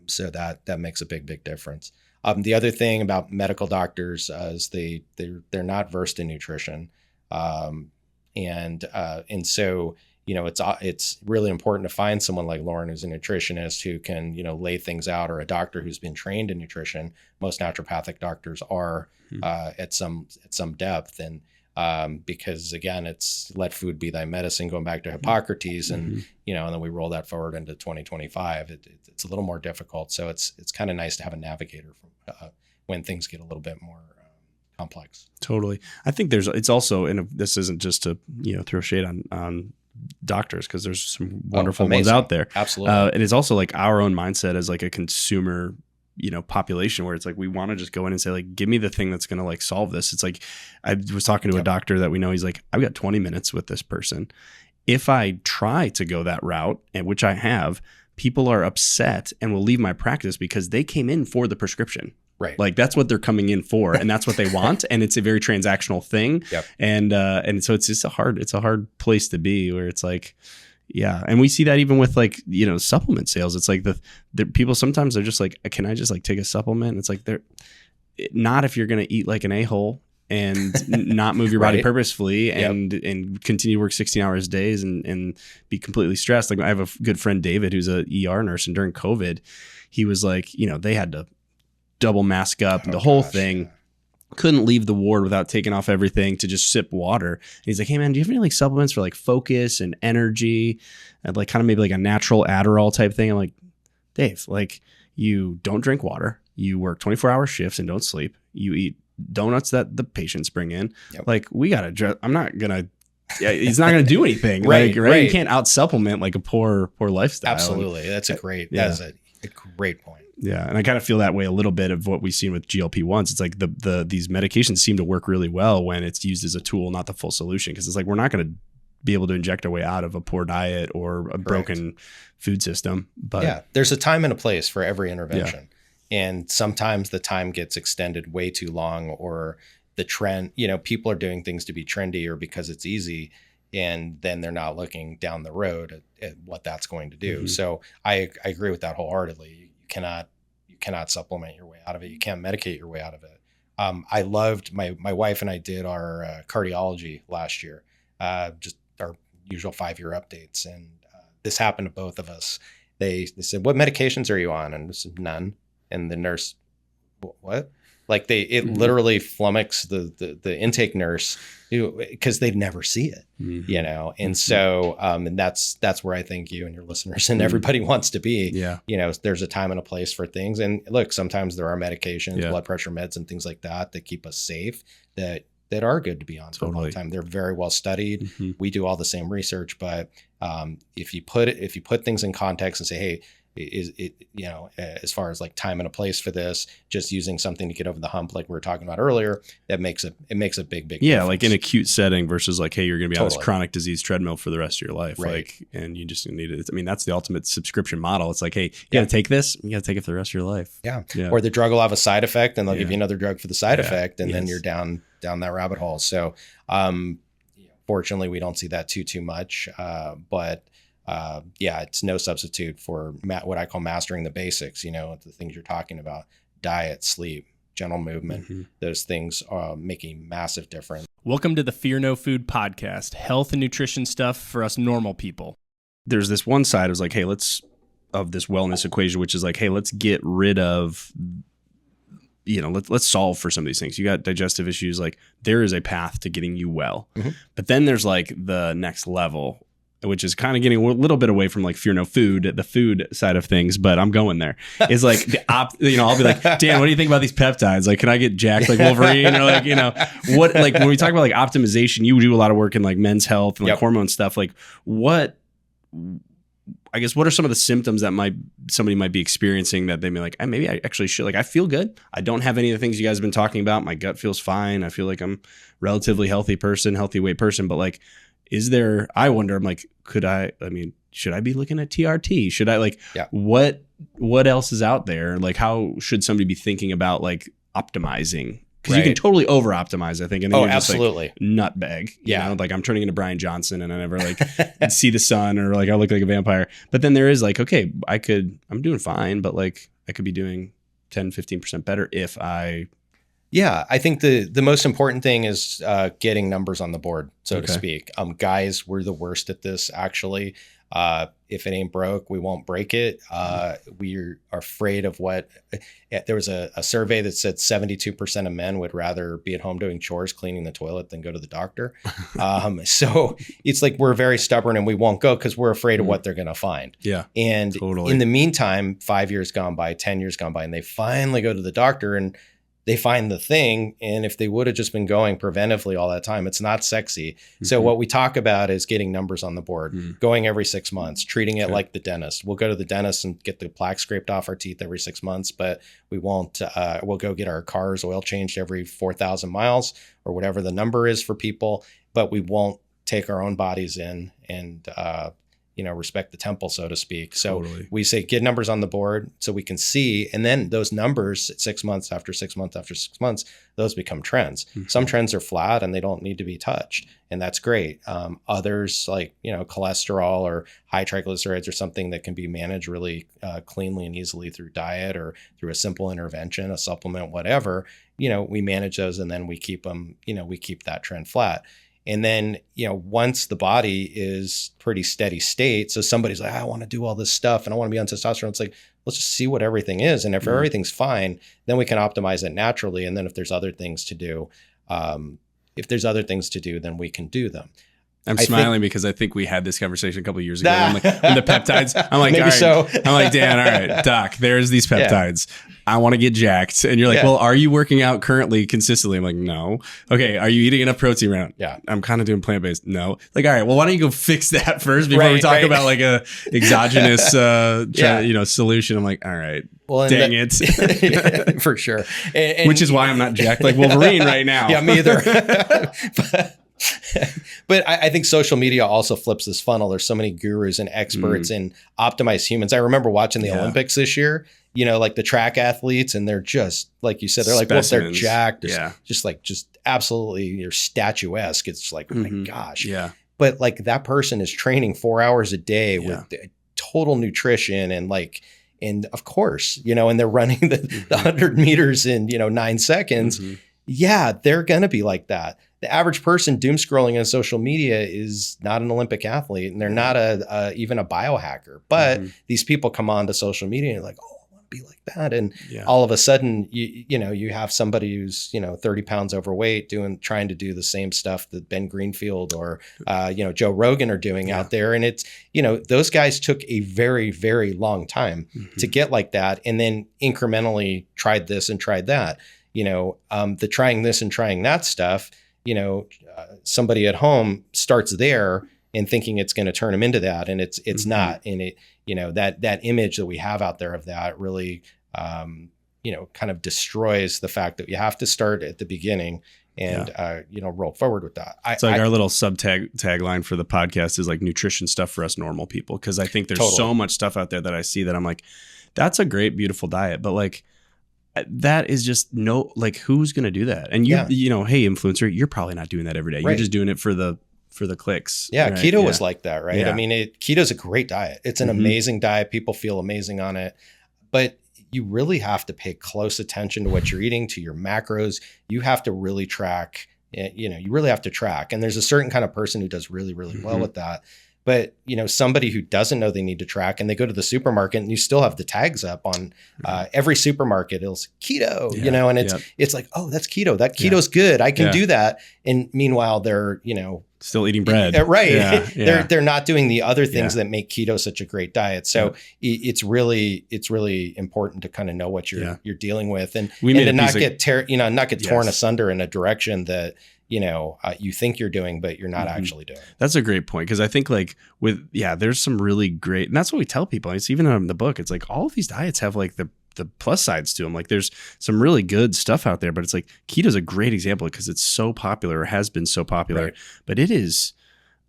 So that makes a big difference. The other thing about medical doctors is they're not versed in nutrition, and so it's really important to find someone like Lauren, who's a nutritionist, who can lay things out, or a doctor who's been trained in nutrition. Most naturopathic doctors are at some depth, and because again, it's let food be thy medicine, going back to Hippocrates, and and then we roll that forward into 2025. It's a little more difficult, so it's kind of nice to have a navigator from when things get a little bit more complex. Totally. I think it's also, and this isn't just to throw shade on doctors, because there's some wonderful ones out there. Absolutely. And it's also like our own mindset as like a consumer population where it's like, we want to just go in and say like, give me the thing that's going to like solve this. It's like, I was talking to a doctor that we know. He's like, I've got 20 minutes with this person. If I try to go that route, and which I have, people are upset and will leave my practice because they came in for the prescription. Right. Like that's what they're coming in for, and that's what they want. And it's a very transactional thing. Yep. And so it's just a hard place to be, where it's like, yeah. And we see that even with like, supplement sales. It's like the people sometimes are just like, can I just like take a supplement? It's like, they're not, if you're going to eat like an a-hole and not move your body purposefully and continue to work 16 hours days and be completely stressed. Like I have a good friend, David, who's a ER nurse, and during COVID, he was like, they had to double mask up and the whole thing. Couldn't leave the ward without taking off everything to just sip water. And he's like, hey man, do you have any like supplements for like focus and energy and like kind of maybe like a natural Adderall type thing? I'm like, Dave, like you don't drink water, you work 24-hour shifts and don't sleep, you eat donuts that the patients bring in. Like we gotta I'm not gonna he's not gonna do anything. right. You can't out supplement like a poor lifestyle. Absolutely. That's a great that's a great point. Yeah. And I kind of feel that way a little bit of what we've seen with GLP-1s. It's like these medications seem to work really well when it's used as a tool, not the full solution. Cause it's like, we're not going to be able to inject our way out of a poor diet or a broken food system. But there's a time and a place for every intervention. And sometimes the time gets extended way too long, or the trend, people are doing things to be trendy or because it's easy. And then they're not looking down the road at what that's going to do. Mm-hmm. So I agree with that wholeheartedly. You cannot supplement your way out of it. You can't medicate your way out of it. I loved my wife and I did our cardiology last year, just our usual 5-year updates. And this happened to both of us. They said, what medications are you on? And I said, none. And the nurse, what? Like literally flummoxed the intake nurse, because they'd never see it, And so, and that's where I think you and your listeners and everybody wants to be. There's a time and a place for things. And look, sometimes there are medications, blood pressure meds and things like that keep us safe, that are good to be on for a long time. They're very well studied. Mm-hmm. We do all the same research, but if you put things in context and say, hey, is it, as far as like time and a place for this, just using something to get over the hump, like we were talking about earlier, it makes a big difference. Like in acute setting versus like, hey, you're going to be on this chronic disease treadmill for the rest of your life. Right. Like, and you just need it. I mean, that's the ultimate subscription model. It's like, hey, you got to take this, you got to take it for the rest of your life. Yeah. Or the drug will have a side effect and they'll give you another drug for the side effect. And then you're down that rabbit hole. So, fortunately we don't see that too much. But it's no substitute for what I call mastering the basics, the things you're talking about: diet, sleep, gentle movement. Mm-hmm. Those things make a massive difference. Welcome to the Fear No Food podcast, health and nutrition stuff for us normal people. There's this one side of like, hey, of this wellness equation, which is like, hey, let's get rid of, let's solve for some of these things. You got digestive issues, like there is a path to getting you well. Mm-hmm. But then there's like the next level, which is kind of getting a little bit away from like Fear No Food, the food side of things, but I'm going there. Is like I'll be like, Dan, what do you think about these peptides? Like, can I get jacked like Wolverine? Or like, what, like when we talk about like optimization, you do a lot of work in like men's health and like hormone stuff. Like what are some of the symptoms that somebody might be experiencing that they may like, maybe I actually should, like, I feel good. I don't have any of the things you guys have been talking about. My gut feels fine. I feel like I'm relatively healthy weight person, but like, I wonder, I'm like, should I be looking at TRT? Should I what else is out there? Like, how should somebody be thinking about like optimizing? Because you can totally over optimize, I think. And then you're just absolutely. Like nutbag. Like I'm turning into Brian Johnson and I never like see the sun, or like I look like a vampire. But then there is like, okay, I'm doing fine, but like I could be doing 10, 15% better if I... Yeah, I think the most important thing is getting numbers on the board, so to speak. Guys, we're the worst at this, actually. If it ain't broke, we won't break it. We are afraid of what... There was a survey that said 72% of men would rather be at home doing chores, cleaning the toilet, than go to the doctor. So it's like we're very stubborn and we won't go because we're afraid of what they're going to find. Yeah, and in the meantime, 5 years gone by, 10 years gone by, and they finally go to the doctor and they find the thing. And if they would have just been going preventively all that time, it's not sexy. So what we talk about is getting numbers on the board, going every 6 months, treating it like the dentist. We'll go to the dentist and get the plaque scraped off our teeth every 6 months, but we won't, we'll go get our cars oil changed every 4,000 miles or whatever the number is for people, but we won't take our own bodies in and, respect the temple, so to speak. So we say get numbers on the board so we can see, and then those numbers 6 months after 6 months after 6 months, those become trends. Some trends are flat and they don't need to be touched, and that's great. Others like, cholesterol or high triglycerides or something that can be managed really cleanly and easily through diet or through a simple intervention, a supplement, whatever, we manage those and then we keep them, we keep that trend flat. And then, once the body is pretty steady state, so somebody's like, I want to do all this stuff and I want to be on testosterone. It's like, let's just see what everything is. And if everything's fine, then we can optimize it naturally. And then if there's other things to do, then we can do them. I'm smiling because I think we had this conversation a couple of years ago. I'm like, and the peptides. I'm like, all right. So. I'm like, Dan, all right, doc, there's these peptides. Yeah. I want to get jacked. And you're like, well, are you working out currently consistently? I'm like, no. Okay. Are you eating enough protein around? Yeah. I'm kind of doing plant-based. No. Like, all right, well, why don't you go fix that first before we talk about like a exogenous, solution? I'm like, all right. Well, dang it. For sure. Which is why I'm not jacked like Wolverine right now. Yeah, me either. But I think social media also flips this funnel. There's so many gurus and experts in optimized humans. I remember watching the Olympics this year, like the track athletes, and they're just, like you said, they're like, well, they're jacked. Just absolutely, you're statuesque. It's like, oh my gosh. Yeah. But like that person is training 4 hours a day with total nutrition and of course, and they're running the 100 meters in, 9 seconds. Yeah, they're going to be like that. The average person doom scrolling on social media is not an Olympic athlete, and they're not even a biohacker. But these people come onto social media and you're like, oh, I want to be like that. And all of a sudden, you have somebody who's 30 pounds overweight trying to do the same stuff that Ben Greenfield or Joe Rogan are doing out there. And it's those guys took a very, very long time to get like that, and then incrementally tried this and tried that. The trying this and trying that stuff. Somebody at home starts there and thinking it's going to turn them into that, and it's not. And it, that image that we have out there of that really, kind of destroys the fact that you have to start at the beginning and roll forward with that. It's like our little tagline for the podcast is like nutrition stuff for us normal people, because I think there's so much stuff out there that I see that I'm like, that's a great, beautiful diet, but like, that is just who's going to do that? And hey, influencer, you're probably not doing that every day. You're just doing it for the clicks. Yeah. Right? Keto was like that, right? Yeah. I mean, keto's a great diet. It's an amazing diet. People feel amazing on it, but you really have to pay close attention to what you're eating, to your macros. You have to really track, you really have to track. And there's a certain kind of person who does really, really well with that. But, somebody who doesn't know they need to track, and they go to the supermarket and you still have the tags up on every supermarket, it's keto, and it's like, oh, that's keto. That keto's good. I can do that. And meanwhile, they're, still eating bread. Right. Yeah. They're not doing the other things that make keto such a great diet. So it's really important to kind of know what you're dealing with, and to not get torn asunder in a direction that, you think you're doing, but you're not actually doing. That's a great point. Cause I think there's some really great, and that's what we tell people. It's even in the book. It's like all of these diets have like the plus sides to them. Like there's some really good stuff out there, but it's like keto is a great example because it's so popular, or has been so popular, but it is,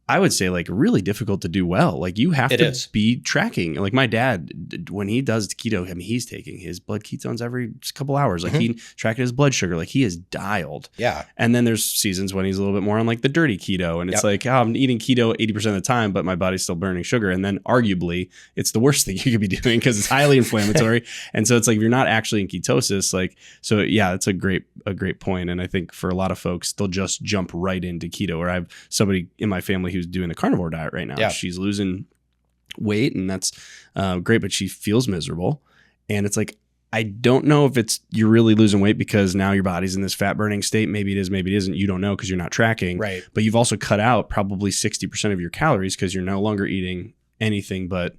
I would say, like really difficult to do well. Like you have to be tracking. Like my dad, when he does keto, I mean, he's taking his blood ketones every couple hours. Like he tracking his blood sugar. Like he is dialed. Yeah. And then there's seasons when he's a little bit more on like the dirty keto. And it's like, oh, I'm eating keto 80% of the time, but my body's still burning sugar. And then arguably it's the worst thing you could be doing because it's highly inflammatory. And so it's like, if you're not actually in ketosis, like, so yeah, it's a great point. And I think for a lot of folks, they'll just jump right into keto. Or I have somebody in my family who's doing the carnivore diet right now. Yeah. She's losing weight, and that's great, but she feels miserable. And it's like, I don't know if it's you're really losing weight because now your body's in this fat burning state. Maybe it is, maybe it isn't. You don't know because you're not tracking. Right. But you've also cut out probably 60% of your calories because you're no longer eating anything but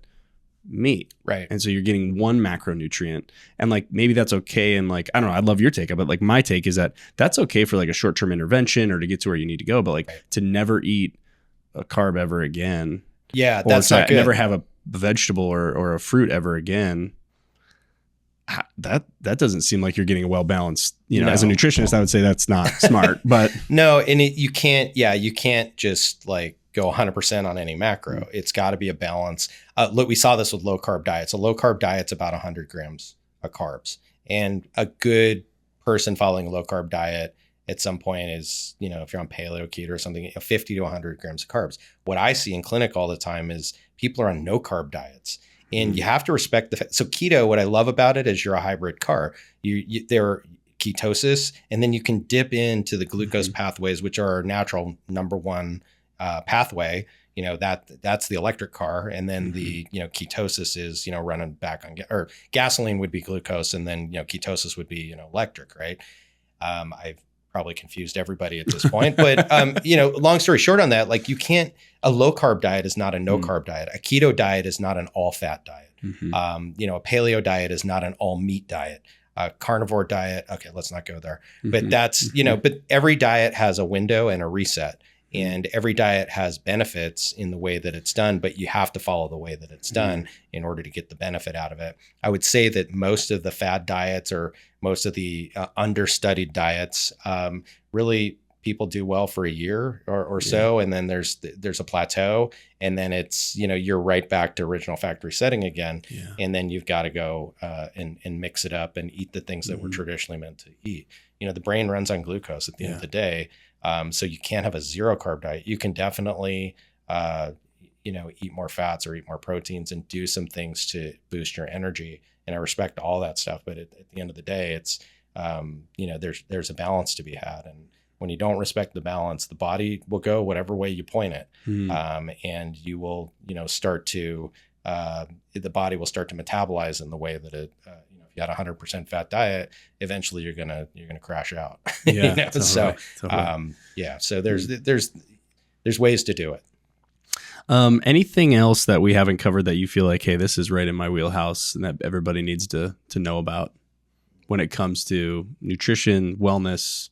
meat. Right. And so you're getting one macronutrient. And like, maybe that's okay. And like, I don't know, I'd love your take, but like my take is that that's okay for like a short-term intervention or to get to where you need to go. But like to never eat a carb ever again. Yeah. That's not good. Never have a vegetable or a fruit ever again. That doesn't seem like you're getting a well-balanced, as a nutritionist, I would say that's not smart, but no. And you can't just like go 100% on any macro. It's got to be a balance. Look, we saw this with low carb diets. A low carb diet's about 100 grams of carbs, and a good person following a low carb diet at some point is, if you're on paleo, keto or something, 50 to 100 grams of carbs. What I see in clinic all the time is people are on no carb diets. And you have to respect so keto, what I love about it is you're a hybrid carb. There are ketosis, and then you can dip into the glucose pathways, which are our natural number one pathway. That's the electric car. And then the, ketosis is, running back on, or gasoline would be glucose. And then, ketosis would be, electric, right? I've probably confused everybody at this point, but, long story short on that, like a low carb diet is not a no carb diet. A keto diet is not an all fat diet. A paleo diet is not an all meat diet. A carnivore diet. Okay. Let's not go there, but that's, but every diet has a window and a reset. And every diet has benefits in the way that it's done, but you have to follow the way that it's done in order to get the benefit out of it. I would say that most of the fad diets or most of the understudied diets, really people do well for a year or so. And then there's a plateau, and then it's, you're right back to original factory setting again. Yeah. And then you've got to go and mix it up and eat the things that we're traditionally meant to eat. The brain runs on glucose at the end of the day. So you can't have a zero carb diet. You can definitely, eat more fats or eat more proteins and do some things to boost your energy. And I respect all that stuff. But at the end of the day, it's, there's a balance to be had. And when you don't respect the balance, the body will go whatever way you point it. And you will, start to, the body will start to metabolize in the way that it, if you had a 100% fat diet, eventually you're gonna crash out. Yeah. Totally, so totally. So there's ways to do it. Anything else that we haven't covered that you feel like, hey, this is right in my wheelhouse and that everybody needs to know about when it comes to nutrition, wellness?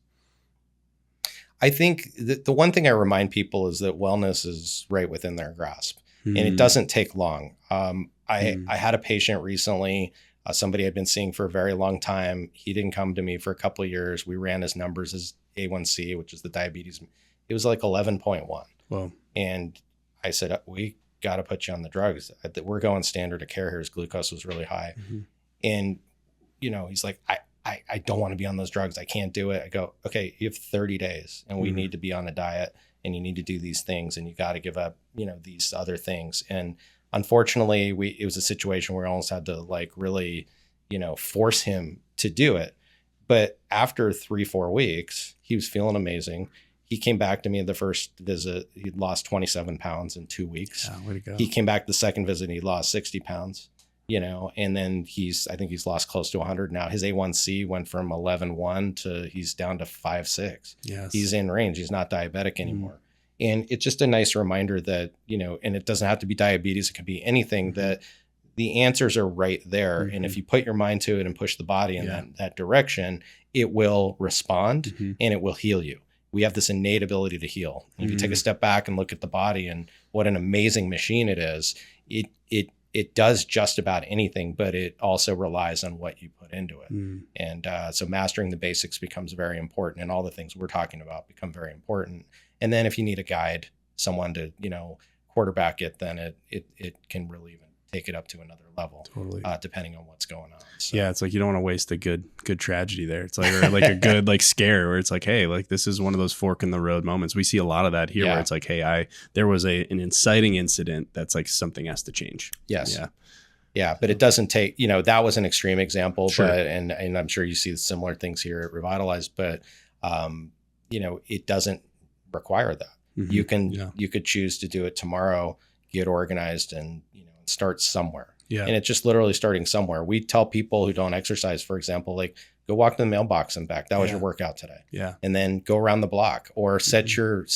I think the one thing I remind people is that wellness is right within their grasp, and it doesn't take long. I had a patient recently. Somebody I'd been seeing for a very long time. He didn't come to me for a couple of years. We ran his numbers, his A1C, which is the diabetes. It was like 11.1. Wow. And I said, we got to put you on the drugs. We're going standard of care here. His glucose was really high. And, he's like, I don't want to be on those drugs. I can't do it. I go, okay, you have 30 days and we need to be on a diet and you need to do these things and you got to give up, these other things. And unfortunately, it was a situation where I almost had to like really, force him to do it. But after 3-4 weeks, he was feeling amazing. He came back to me at the first visit. He'd lost 27 pounds in 2 weeks. Yeah, way to go. He came back the second visit and he lost 60 pounds, and then I think he's lost close to 100 now. His A1C went from 11.1 to he's down to 5.6. Yes. He's in range. He's not diabetic anymore. And it's just a nice reminder that, and it doesn't have to be diabetes. It can be anything, that the answers are right there. And if you put your mind to it and push the body in that direction, it will respond and it will heal you. We have this innate ability to heal. And if you take a step back and look at the body and what an amazing machine it is, it does just about anything, but it also relies on what you put into it. And so mastering the basics becomes very important, and all the things we're talking about become very important. And then if you need a guide, someone to, quarterback it, then it can really even take it up to another level, depending on what's going on. So. Yeah. It's like, you don't want to waste a good tragedy there. It's like, or like a good like scare where it's like, hey, like this is one of those fork in the road moments. We see a lot of that here where it's like, hey, there was an inciting incident that's like something has to change. Yes. Yeah. Yeah. But it doesn't take, that was an extreme example, but, and I'm sure you see similar things here at Revitalize, but, it doesn't require that. You could choose to do it tomorrow, get organized and, start somewhere. Yeah. And it's just literally starting somewhere. We tell people who don't exercise, for example, like go walk to the mailbox and back. That was your workout today. Yeah. And then go around the block or set your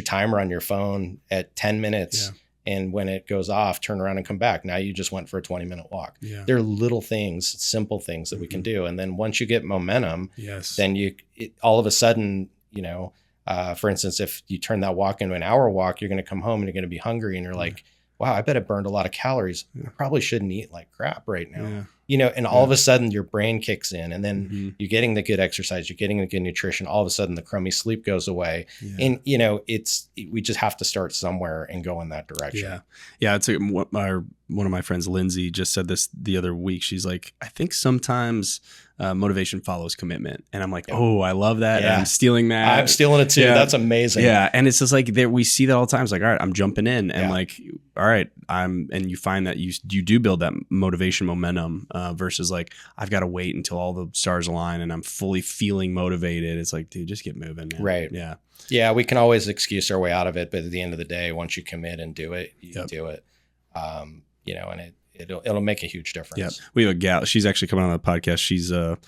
timer on your phone at 10 minutes And when it goes off, turn around and come back. Now you just went for a 20-minute walk. Yeah. There are little things, simple things that we can do. And then once you get momentum, then all of a sudden, for instance, if you turn that walk into an hour walk, you're going to come home and you're going to be hungry and you're like, wow, I bet it burned a lot of calories. I probably shouldn't eat like crap right now. And all of a sudden your brain kicks in, and then you're getting the good exercise, you're getting the good nutrition. All of a sudden the crummy sleep goes away. And, we just have to start somewhere and go in that direction. Yeah. It's one of my friends, Lindsay, just said this the other week. She's like, I think sometimes motivation follows commitment. And I'm like, oh, I love that. Yeah. I'm stealing that. I'm stealing it too. Yeah. That's amazing. Yeah. And it's just like we see that all the time. It's like, all right, I'm jumping in and like, all right, and you find that you do build that motivation momentum versus like, I've got to wait until all the stars align and I'm fully feeling motivated. It's like, dude, just get moving, man. Right. Yeah. Yeah. We can always excuse our way out of it. But at the end of the day, once you commit and do it, you do it. And it'll make a huge difference. Yeah, we have a gal. She's actually coming on the podcast. She's a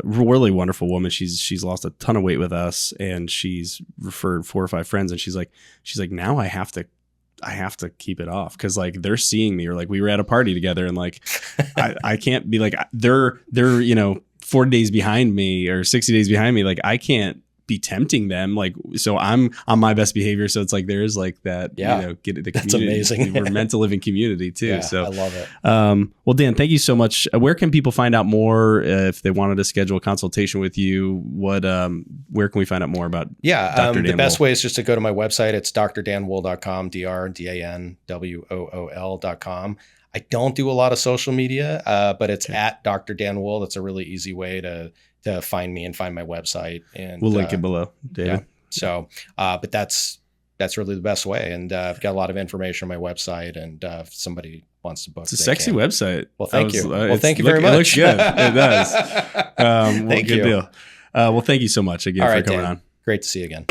really wonderful woman. She's lost a ton of weight with us, and she's referred 4 or 5 friends. And she's like, now I have to keep it off because like they're seeing me, or like we were at a party together, and like I can't be like they're 40 days behind me or 60 days behind me. Like I can't be tempting them, like, so I'm on my best behavior. So it's like there is like that, get the community. That's amazing. We're meant to live in community too. Yeah, so I love it. Well, Dan, thank you so much. Where can people find out more if they wanted to schedule a consultation with you? Where can we find out more about? Dr. The Dan best Wool? way is just to go to my website. It's drdanwool.com, drdanwool.com. I don't do a lot of social media, but it's at Dr. Dan Wool. That's a really easy way to find me and find my website. And we'll link it below, David. Yeah. So, but that's really the best way. And I've got a lot of information on my website, and if somebody wants to book, it's a sexy website. Well, thank you. Thank you very much. It looks good. It does. Thank you. Good deal. Well, thank you so much again for coming on. Great to see you again.